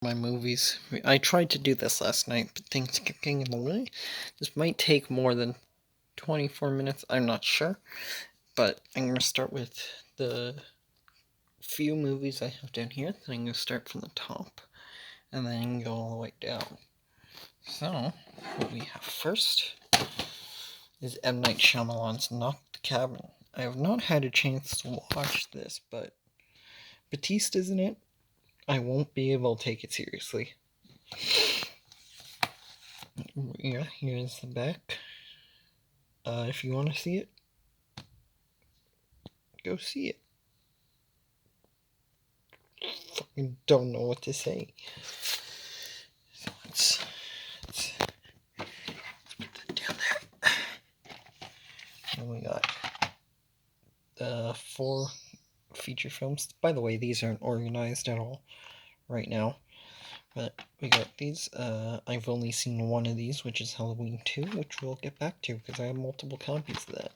My movies. I tried to do this last night, but things kept getting in the way. This might take more than 24 minutes, I'm not sure. But I'm going to start with the few movies I have down here. Then I'm going to start from the top, and then go all the way down. So, what we have first is M. Night Shyamalan's Knock the Cabin. I have not had a chance to watch this, but Batista's in it. I won't be able to take it seriously. Yeah, here's the back. If you want to see it, go see it. Fucking don't know what to say. So let's put that down there. And we got 4 feature films. By the way, these aren't organized at all right now. But we got these. I've only seen one of these, which is Halloween 2, which we'll get back to because I have multiple copies of that.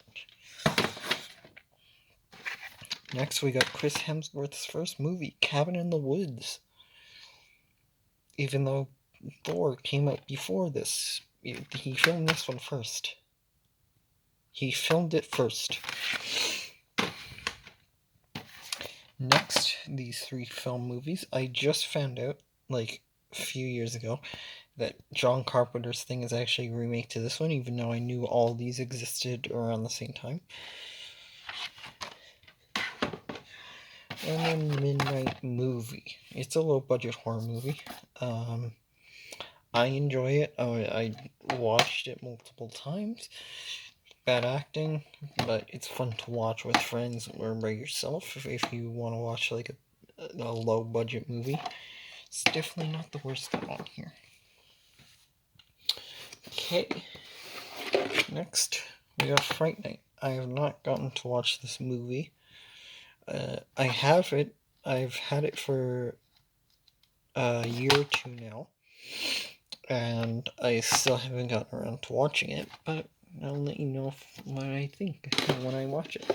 Next, we got Chris Hemsworth's first movie, Cabin in the Woods. Even though Thor came out before this, he filmed this one first. He filmed it first. Next, these 3 film movies. I just found out, like, a few years ago, that John Carpenter's Thing is actually a remake to this one, even though I knew all these existed around the same time. And then Midnight Movie. It's a low-budget horror movie. I enjoy it. I watched it multiple times. Bad acting, but it's fun to watch with friends or by yourself if you want to watch like a low-budget movie. It's definitely not the worst thing on here. Okay. Next, we got Fright Night. I have not gotten to watch this movie. I have it. I've had it for a year or 2 now, and I still haven't gotten around to watching it, but I'll let you know what I think when I watch it.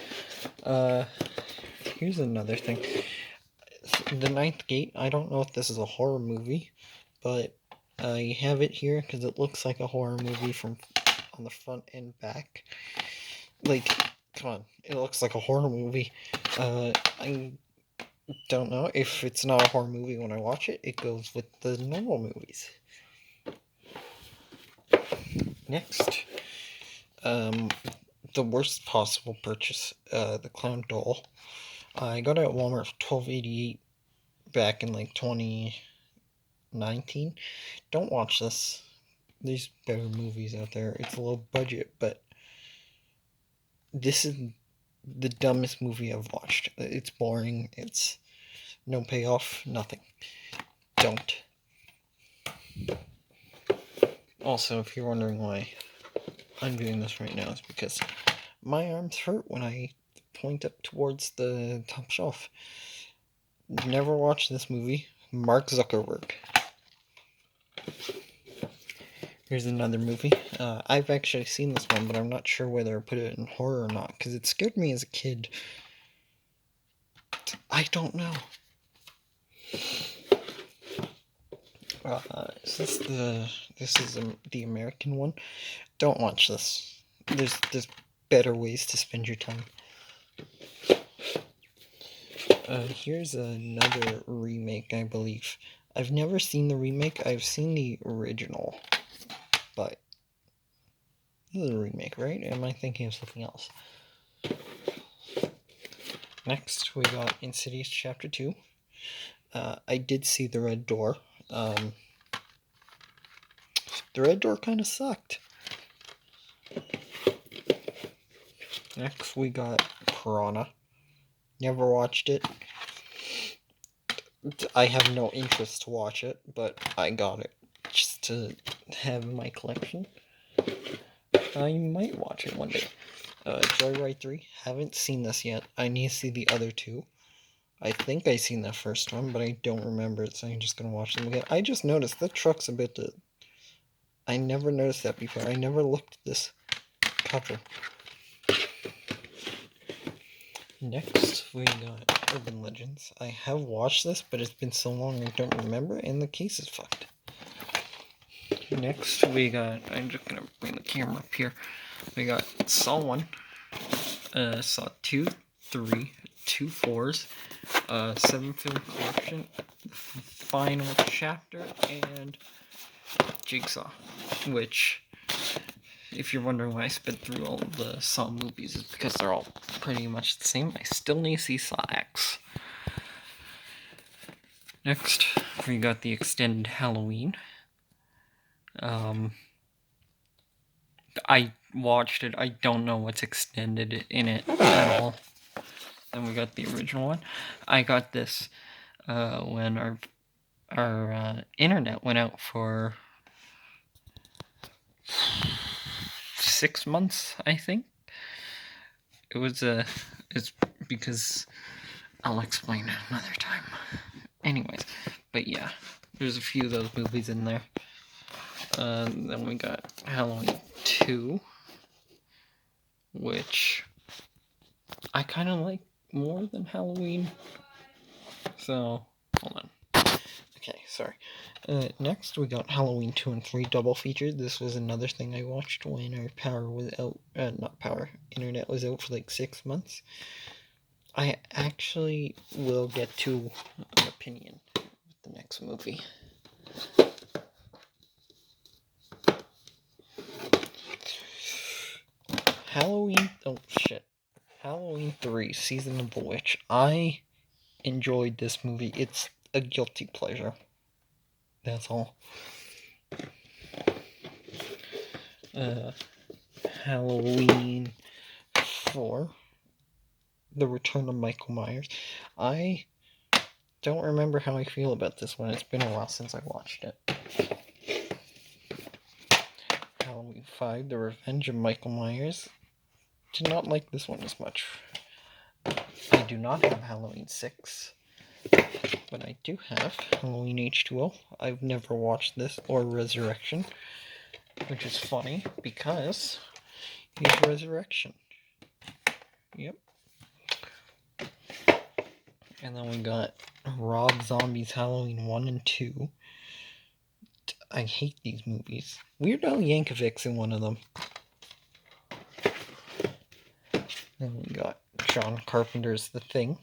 Here's another thing. The Ninth Gate, I don't know if this is a horror movie, but I have it here because it looks like a horror movie from on the front and back. Like, come on, it looks like a horror movie. I don't know if it's not a horror movie when I watch it. It goes with the normal movies. Next, the worst possible purchase, the Clown Doll. I got it at Walmart for $12.88 back in like 2019. Don't watch this. There's better movies out there. It's a low budget, but this is the dumbest movie I've watched. It's boring. It's no payoff. Nothing. Don't. Also, if you're wondering why I'm doing this right now, it's because my arms hurt when I point up towards the top shelf. Never watched this movie. Mark Zuckerberg. Here's another movie. I've actually seen this one, but I'm not sure whether I put it in horror or not, because it scared me as a kid. I don't know. This is the American one. Don't watch this. There's better ways to spend your time. Here's another remake, I believe. I've never seen the remake. I've seen the original, but this is a remake, right? Am I thinking of something else? Next, we got Insidious Chapter 2. I did see The Red Door. The Red Door kind of sucked. Next, we got Piranha. Never watched it. I have no interest to watch it, but I got it just to have in my collection. I might watch it one day. Joyride 3. Haven't seen this yet. I need to see the other 2. I think I seen the first one, but I don't remember it, so I'm just gonna watch them again. I just noticed the truck's a bit... I never noticed that before. I never looked at this cover. Next, we got Urban Legends. I have watched this, but it's been so long I don't remember, and the case is fucked. Next, we got... I'm just gonna bring the camera up here. We got Saw 1, Saw 2, 3, 2 4s, 7 film collection, final chapter, and Jigsaw, which, if you're wondering why I sped through all of the Saw movies, it's because they're all pretty much the same. I still need to see Saw X. Next, we got the extended Halloween. I watched it. I don't know what's extended in it at all. Then we got the original one. I got this when our internet went out for 6 months, I think. It's because I'll explain it another time. Anyways, but yeah, there's a few of those movies in there. Then we got Halloween 2, which I kind of like more than Halloween. So, hold on. Okay, sorry. Next, we got Halloween 2 and 3 double featured. This was another thing I watched when our power was out. Internet was out for like 6 months. I actually will get to an opinion with the next movie. Halloween 3, Season of the Witch. I enjoyed this movie. It's a guilty pleasure. That's all. Halloween 4, The Return of Michael Myers. I don't remember how I feel about this one. It's been a while since I watched it. Halloween 5, The Revenge of Michael Myers. Did not like this one as much. I do not have Halloween 6, but I do have Halloween H2O. I've never watched this or Resurrection, which is funny because he's Resurrection. Yep. And then we got Rob Zombie's Halloween 1 and 2. I hate these movies. Weird Al Yankovic's in one of them. Then we got John Carpenter's The Thing.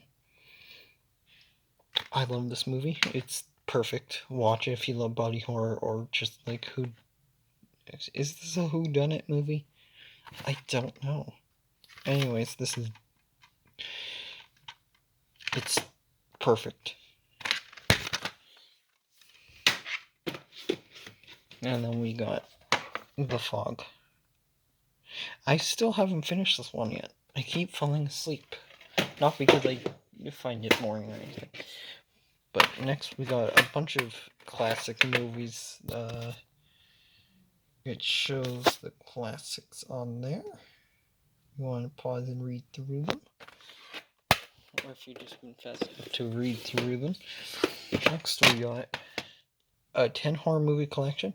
I love this movie. It's perfect. Watch it if you love body horror or just like who... Is this a whodunit movie? I don't know. Anyways, it's perfect. And then we got The Fog. I still haven't finished this one yet. I keep falling asleep. Not because I find it boring or anything. But next we got a bunch of classic movies. It shows the classics on there. You want to pause and read through them? Or if you've just been fast to read through them. Next we got a 10 horror movie collection.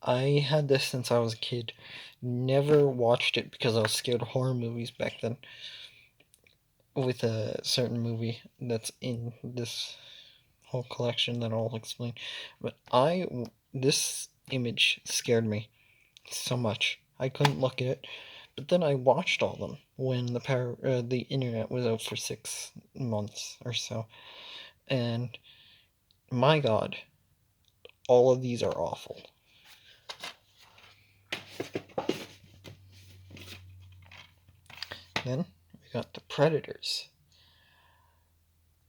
I had this since I was a kid. Never watched it because I was scared of horror movies back then. With a certain movie that's in this whole collection that I'll explain. But this image scared me so much. I couldn't look at it. But then I watched all of them when the internet was out for 6 months or so. And my God, all of these are awful. Then we got The Predators.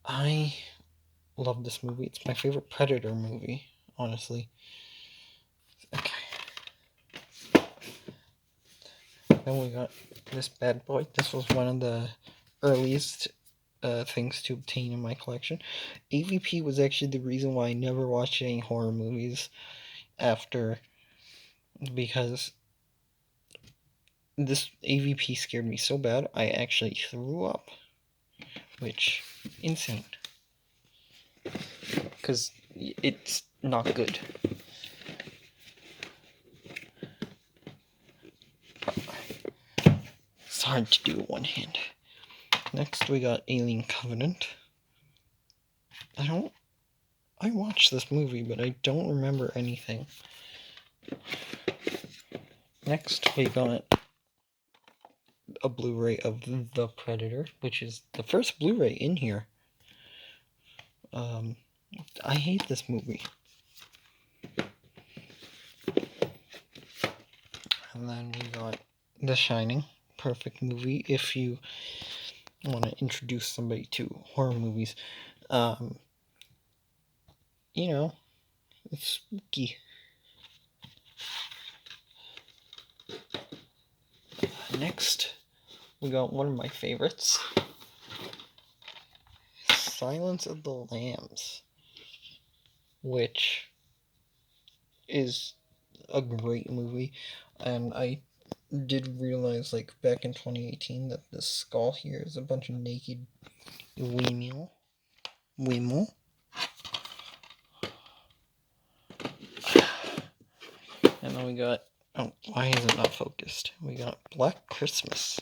I love this movie. It's my favorite Predator movie, honestly. Okay. Then we got this bad boy. This was one of the earliest things to obtain in my collection. AVP was actually the reason why I never watched any horror movies after, because this AVP scared me so bad I actually threw up, which insane, because it's not good. It's hard to do one hand. Next, we got Alien Covenant. I watched this movie, but I don't remember anything. Next, we got a Blu-ray of The Predator, which is the first Blu-ray in here. I hate this movie. And then we got The Shining. Perfect movie if you want to introduce somebody to horror movies. You know, it's spooky. Next, we got one of my favorites, Silence of the Lambs, which is a great movie, and I did realize, like, back in 2018 that the skull here is a bunch of naked Weemel. And then we got, oh, why is it not focused? We got Black Christmas.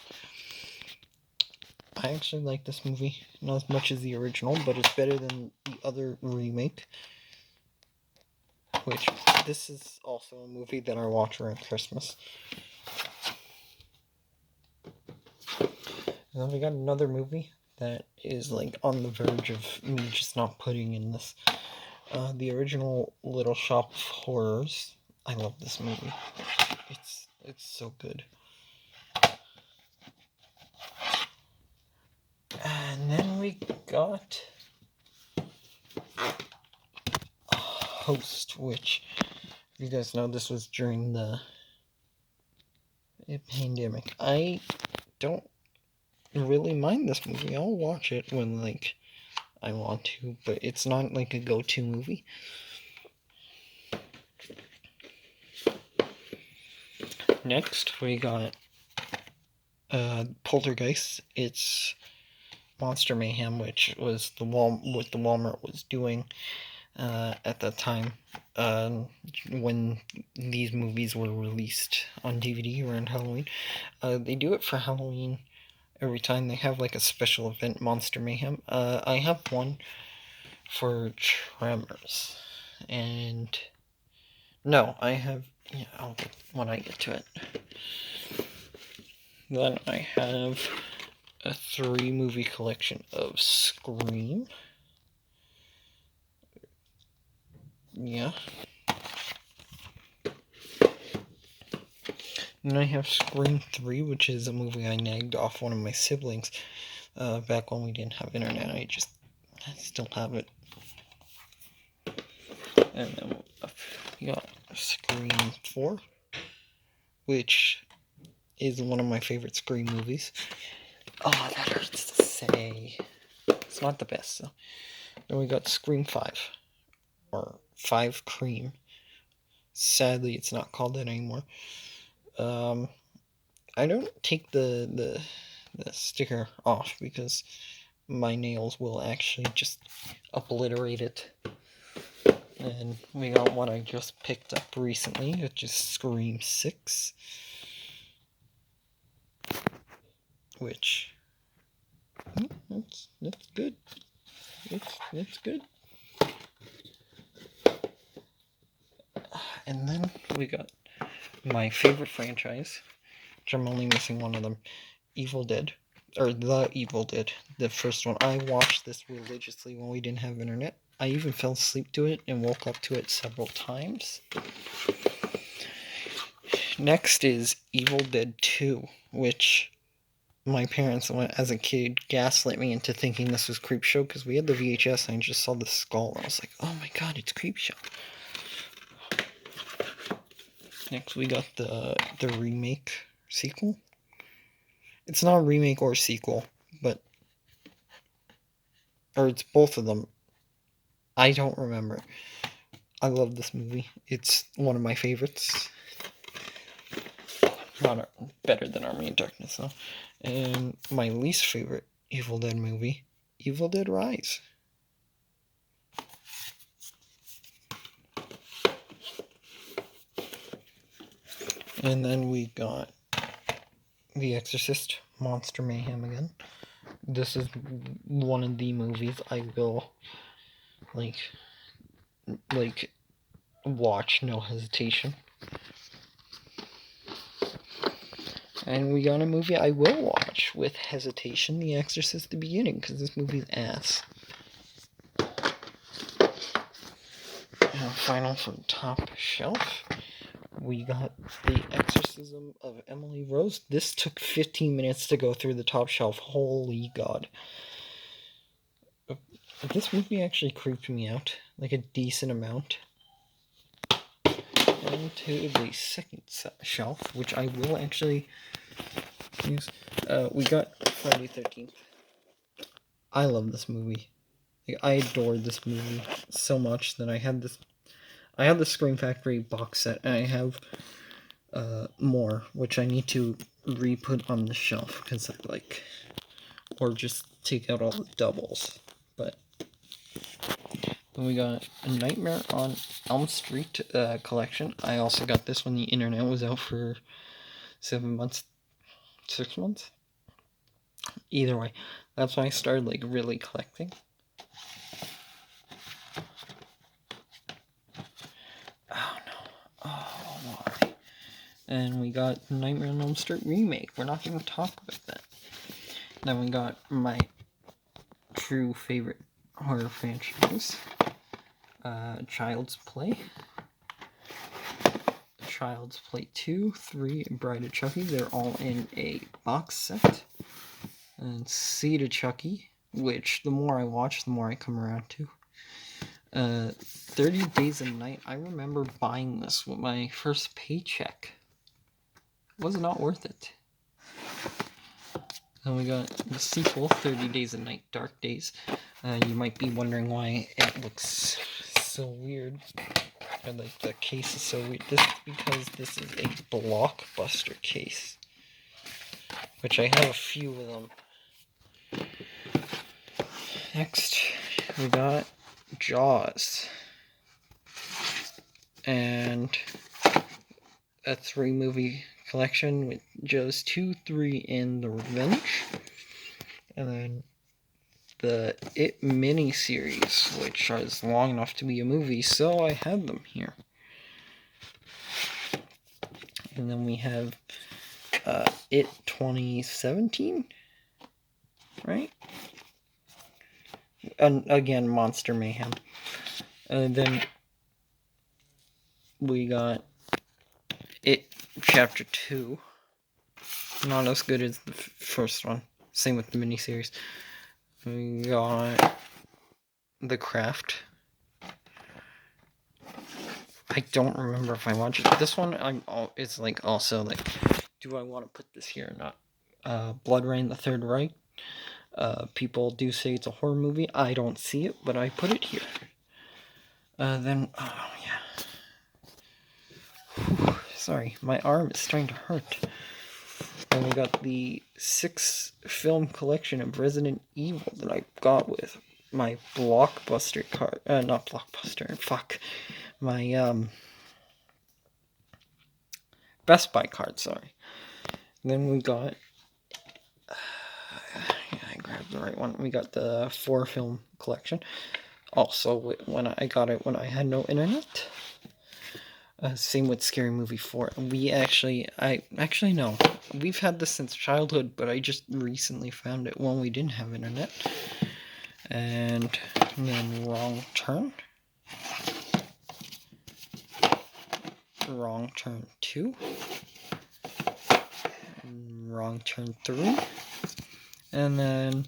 I actually like this movie, not as much as the original, but it's better than the other remake. Which, this is also a movie that I watch around Christmas. And then we got another movie that is, like, on the verge of me just not putting in this. The original Little Shop of Horrors. I love this movie. It's so good. And then we got Host, which, if you guys know, this was during the pandemic. I don't really mind this movie. I'll watch it when, like, I want to, but it's not, like, a go-to movie. Next, we got Poltergeist. It's Monster Mayhem, which was what the Walmart was doing at the time when these movies were released on DVD around Halloween. They do it for Halloween every time. They have, like, a special event, Monster Mayhem. I have one for Tremors, and no, I have, yeah, when I get to it. Then I have a 3-movie collection of Scream. Yeah. And I have Scream 3, which is a movie I nagged off one of my siblings back when we didn't have internet. I still have it. And then we got Scream 4, which is one of my favorite Scream movies. Oh, that hurts to say. It's not the best, though. Then we got Scream 5, or 5 Cream. Sadly, it's not called that anymore. I don't take the sticker off because my nails will actually just obliterate it. And we got one I just picked up recently, which is Scream 6. Which, that's good. It's good. And then we got my favorite franchise, which I'm only missing one of them, Evil Dead. Or The Evil Dead, the first one. I watched this religiously when we didn't have internet. I even fell asleep to it and woke up to it several times. Next is Evil Dead 2, which my parents, as a kid, gaslit me into thinking this was Creepshow because we had the VHS and I just saw the skull and I was like, oh my god, it's Creepshow. Next we got the remake sequel. It's not a remake or sequel, but, or it's both of them. I don't remember. I love this movie. It's one of my favorites. Not better than Army of Darkness, though. And my least favorite Evil Dead movie, Evil Dead Rise. And then we got The Exorcist, Monster Mayhem again. this is one of the movies I will like watch, no hesitation. And we got a movie I will watch with hesitation, The Exorcist: The Beginning, because this movie's ass. And final from top shelf, we got The Exorcism of Emily Rose. This took 15 minutes to go through the top shelf. Holy God. This movie actually creeped me out, like a decent amount. And to the second shelf, which I will actually use, we got Friday the 13th. I love this movie. Like, I adored this movie so much that I had the Scream Factory box set, and I have more, which I need to re-put on the shelf, because or just take out all the doubles. But then we got a Nightmare on Elm Street collection. I also got this when the internet was out for 7 months, 6 months. Either way, that's when I started really collecting. Oh no! Oh why? And we got Nightmare on Elm Street remake. We're not going to talk about that. Then we got my true favorite horror franchise, Child's Play. Child's Play 2, 3, and Bride of Chucky. They're all in a box set. And Seed of Chucky, which the more I watch, the more I come around to. 30 Days a Night. I remember buying this with my first paycheck. It was not worth it. Then we got the sequel, 30 Days a Night, Dark Days. You might be wondering why it looks so weird. And the case is so weird. This is because this is a Blockbuster case, which I have a few of them. Next, we got Jaws, and a 3-movie collection with Jaws 2, 3, and The Revenge, and then the It mini-series, which is long enough to be a movie, so I have them here. And then we have It 2017, right? And again, Monster Mayhem. And then we got It Chapter 2. Not as good as the first one. Same with the miniseries. We got The Craft. I don't remember if I watched it. This one, it's also do I want to put this here or not? Blood Rain: The Third Reich. People do say it's a horror movie. I don't see it, but I put it here. Then, oh yeah. Whew, sorry, my arm is starting to hurt. And we got the 6-film collection of Resident Evil that I got with my Blockbuster card. Not Blockbuster. Fuck. My Best Buy card. Sorry. Then we got. I grabbed the right one. We got the 4-film collection. Also, when I got it when I had no internet. Same with Scary Movie 4. No. We've had this since childhood, but I just recently found it when we didn't have internet. And then Wrong Turn. Wrong Turn 2. Wrong Turn 3. And then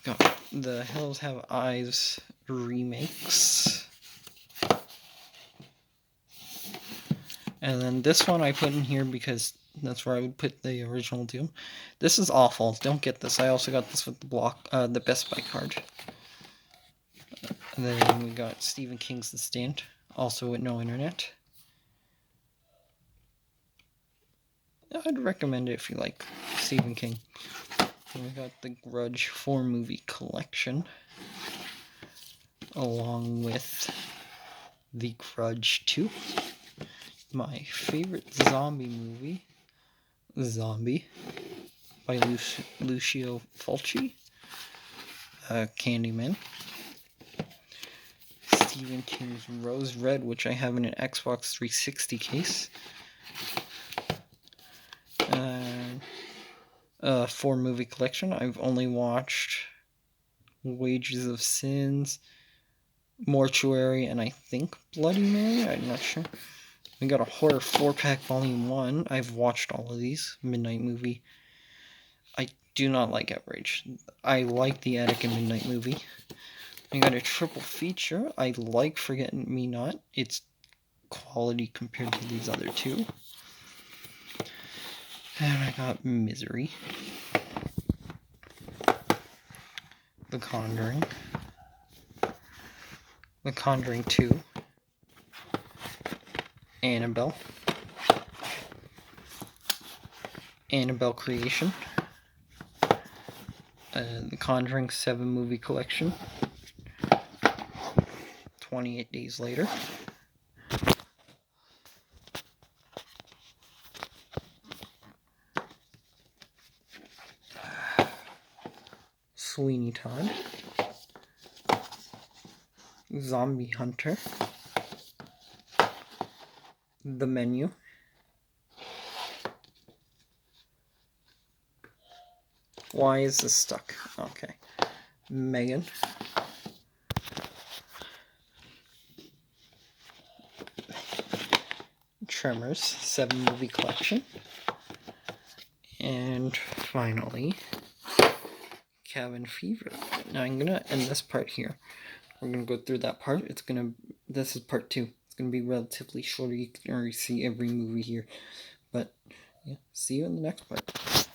got the Hills Have Eyes remakes. And then this one I put in here because that's where I would put the original Doom. This is awful. Don't get this. I also got this with the Best Buy card. And then we got Stephen King's The Stand, also with no internet. I'd recommend it if you like Stephen King. And we got the Grudge 4-movie collection, along with The Grudge 2. My favorite zombie movie, Zombie, by Lucio Fulci. Candyman. Stephen King's Rose Red, which I have in an Xbox 360 case. 4-movie collection. I've only watched Wages of Sins, Mortuary, and I think Bloody Mary. I'm not sure. We got a horror 4-pack volume 1. I've watched all of these. Midnight Movie. I do not like Outrage. I like the Attic and Midnight Movie. I got a triple feature. I like Forget Me Not. It's quality compared to these other two. And I got Misery. The Conjuring. The Conjuring 2. Annabelle. Annabelle Creation. The Conjuring 7 movie collection. 28 Days Later. Sweeney Todd. Zombie Hunter. The Menu. Why is this stuck? Okay. Megan. Tremors 7 movie collection. And finally, Cabin Fever. Now I'm gonna end this part here. We're gonna go through that part. This is part 2. It's gonna be relatively short. You can already see every movie here. But yeah, see you in the next part.